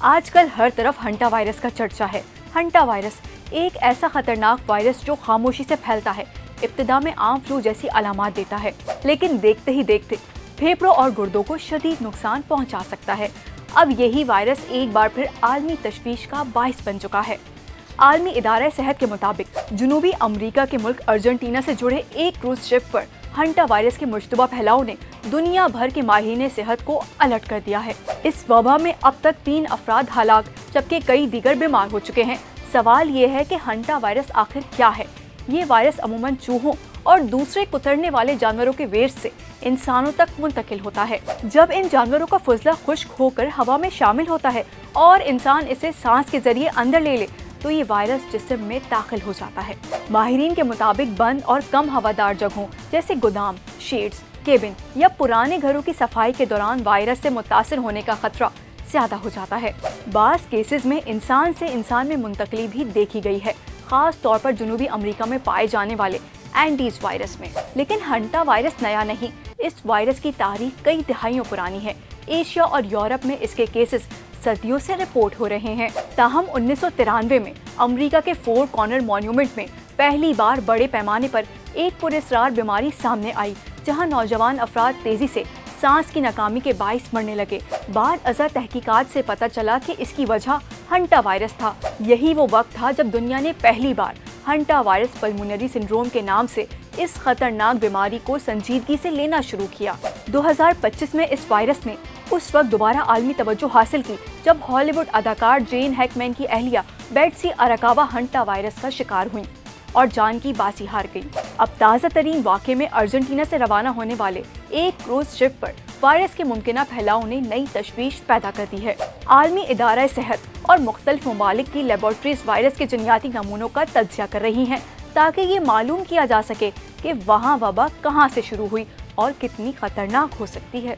آج کل ہر طرف ہنٹا وائرس کا چرچا ہے۔ ہنٹا وائرس ایک ایسا خطرناک وائرس جو خاموشی سے پھیلتا ہے، ابتدا میں عام فلو جیسی علامات دیتا ہے، لیکن دیکھتے ہی دیکھتے پھیپھڑوں اور گردوں کو شدید نقصان پہنچا سکتا ہے۔ اب یہی وائرس ایک بار پھر عالمی تشویش کا باعث بن چکا ہے۔ عالمی ادارہ صحت کے مطابق جنوبی امریکہ کے ملک ارجنٹینا سے جڑے ایک کروز شپ پر ہنٹا وائرس کے مشتبہ پھیلاؤ نے دنیا بھر کے ماہرین صحت کو الرٹ کر دیا ہے۔ اس وبا میں اب تک 3 افراد ہلاک جبکہ کئی دیگر بیمار ہو چکے ہیں۔ سوال یہ ہے کہ ہنٹا وائرس آخر کیا ہے؟ یہ وائرس عموماً چوہوں اور دوسرے کترنے والے جانوروں کے ویسٹ سے انسانوں تک منتقل ہوتا ہے۔ جب ان جانوروں کا فضلہ خشک ہو کر ہوا میں شامل ہوتا ہے اور انسان اسے سانس کے ذریعے اندر لے لے تو یہ وائرس جسم میں داخل ہو جاتا ہے۔ ماہرین کے مطابق بند اور کم ہوادار جگہوں جیسے گودام، شیڈز، کیبن یا پرانے گھروں کی صفائی کے دوران وائرس سے متاثر ہونے کا خطرہ زیادہ ہو جاتا ہے۔ بعض کیسز میں انسان سے انسان میں منتقلی بھی دیکھی گئی ہے، خاص طور پر جنوبی امریکہ میں پائے جانے والے اینڈیز وائرس میں۔ لیکن ہنٹا وائرس نیا نہیں، اس وائرس کی تاریخ کئی دہائیوں پرانی ہے۔ ایشیا اور یورپ میں اس کے کیسز صدیوں سے رپورٹ ہو رہے ہیں۔ تاہم 1993 میں امریکہ کے 4 کارنر مانیومنٹ میں پہلی بار بڑے پیمانے پر ایک پراسرار بیماری سامنے آئی، جہاں نوجوان افراد تیزی سے سانس کی ناکامی کے باعث مرنے لگے۔ بعد ازاں تحقیقات سے پتہ چلا کہ اس کی وجہ ہنٹا وائرس تھا۔ یہی وہ وقت تھا جب دنیا نے پہلی بار ہنٹا وائرس پلمونری سنڈروم کے نام سے اس خطرناک بیماری کو سنجیدگی سے لینا شروع کیا۔ 2025 میں اس وائرس نے اس وقت دوبارہ عالمی توجہ حاصل کی جب ہالی ووڈ اداکار جین ہیکمین کی اہلیہ بیٹسی اراکاوا ہنٹا وائرس کا شکار ہوئیں اور جان کی بازی ہار گئی۔ اب تازہ ترین واقعے میں ارجنٹینا سے روانہ ہونے والے ایک کروز شپ پر وائرس کے ممکنہ پھیلاؤ نے نئی تشویش پیدا کر دی ہے۔ عالمی ادارہ صحت اور مختلف ممالک کی لیبارٹریز وائرس کے جنیاتی نمونوں کا تجزیہ کر رہی ہیں تاکہ یہ معلوم کیا جا سکے کہ وہاں وبا کہاں سے شروع ہوئی اور کتنی خطرناک ہو سکتی ہے۔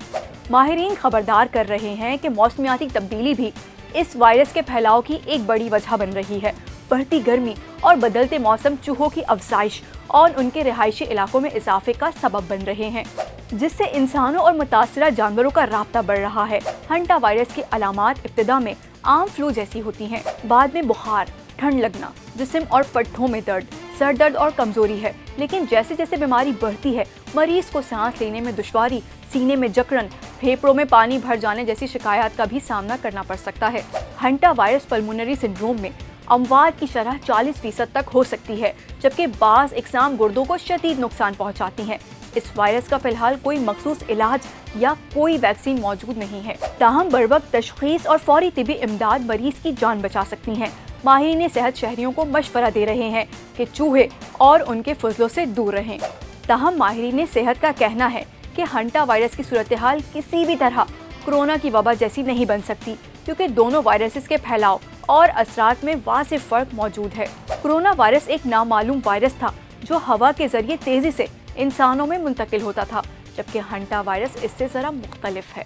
ماہرین خبردار کر رہے ہیں کہ موسمیاتی تبدیلی بھی اس وائرس کے پھیلاؤ کی ایک بڑی وجہ بن رہی ہے۔ بڑھتی گرمی اور بدلتے موسم چوہوں کی افزائش اور ان کے رہائشی علاقوں میں اضافے کا سبب بن رہے ہیں، جس سے انسانوں اور متاثرہ جانوروں کا رابطہ بڑھ رہا ہے۔ ہنٹا وائرس کی علامات ابتدا میں عام فلو جیسی ہوتی ہیں، بعد میں بخار، ٹھنڈ لگنا، جسم اور پٹھوں میں درد، سر درد اور کمزوری ہے۔ لیکن جیسے جیسے بیماری بڑھتی ہے، مریض کو سانس لینے میں دشواری، سینے میں جکڑن، پھیپھڑوں میں پانی بھر جانے جیسی شکایات کا بھی سامنا کرنا پڑ سکتا ہے۔ ہنٹا وائرس پلمونری سنڈروم میں اموات کی شرح 40% تک ہو سکتی ہے، جبکہ بعض اقسام گردوں کو شدید نقصان پہنچاتی ہیں۔ اس وائرس کا فی الحال کوئی مخصوص علاج یا کوئی ویکسین موجود نہیں ہے، تاہم بروقت تشخیص اور فوری طبی امداد مریض کی جان بچا سکتی ہیں۔ ماہرین صحت شہریوں کو مشورہ دے رہے ہیں کہ چوہے اور ان کے فضلوں سے دور رہیں۔ تاہم ماہرین صحت کا کہنا ہے کہ ہنٹا وائرس کی صورتحال کسی بھی طرح کورونا کی وبا جیسی نہیں بن سکتی، کیونکہ دونوں وائرسز کے پھیلاؤ اور اثرات میں واضح فرق موجود ہے۔ کورونا وائرس ایک نامعلوم وائرس تھا جو ہوا کے ذریعے تیزی سے انسانوں میں منتقل ہوتا تھا، جبکہ ہنٹا وائرس اس سے ذرا مختلف ہے۔